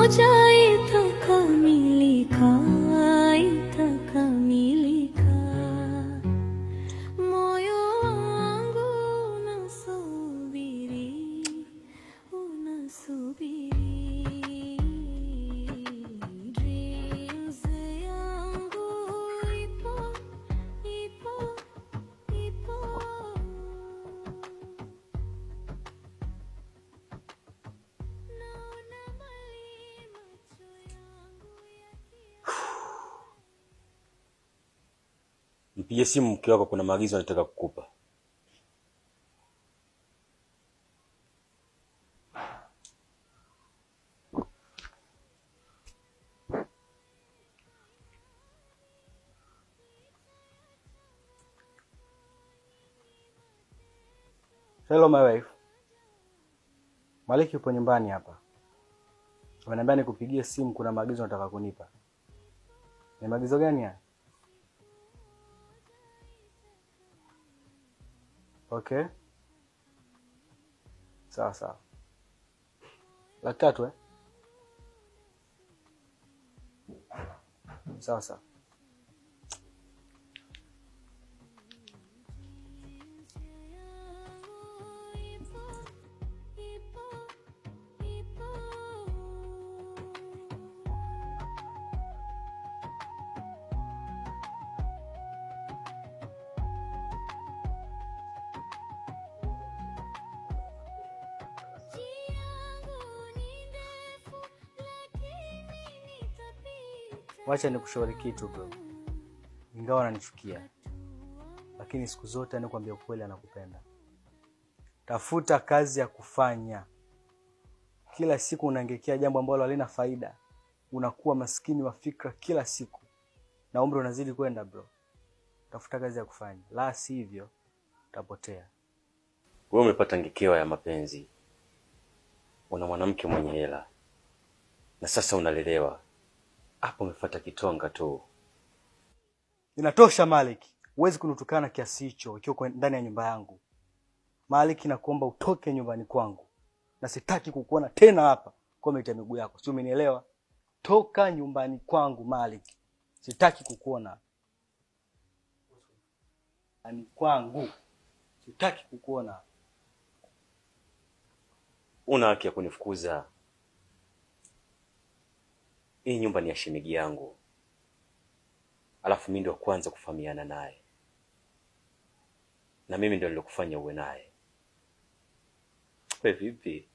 moja itakamilika, itakamilika. Moyo wangu unasubiri, unasubiri. Dreams yangu ipo, ipo, ipo. Mpigie simu mke wako, kuna maagizo anataka kukupa. Hello my wife. Maliki yupo nyumbani hapa. Wananiambia nikupigie simu, kuna maagizo nataka kunipa. Ni maagizo gani haya? Okay. Sawa sawa. 300 Sawa sawa. Wacha nikushauri kitu bro. Ingawa ananichukia, lakini siku zote anakuambia ukweli, anakupenda. Tafuta kazi ya kufanya. Kila siku unaangekea jambo ambalo halina faida. Unakuwa maskini wa fikra kila siku. Na umri unazidi kwenda bro. Tafuta kazi ya kufanya. La sivyo utapotea. Wewe umepata ngekewa ya mapenzi. Una mwanamke mwenye hela. Na sasa unalelewa. Hapo umefuata kitonga tu. Inatosha Malik. Huwezi kunitukana kiasi hicho ukiwa ndani ya nyumba yangu. Malik, nakuomba utoke nyumbani kwangu. Na sitaki kukuona tena hapa kwa mita miguu yako. Sio, umenielewa? Toka nyumbani kwangu Malik. Sitaki kukuona. Ani kwangu. Sitaki kukuona. Una haki ya kunifukuza. Hii nyumba ni ya shemeji yangu. Alafu mimi ndio kwanza kufahamiana naye. Na mimi ndio nilokufanya uwe naye. Wewe vipi?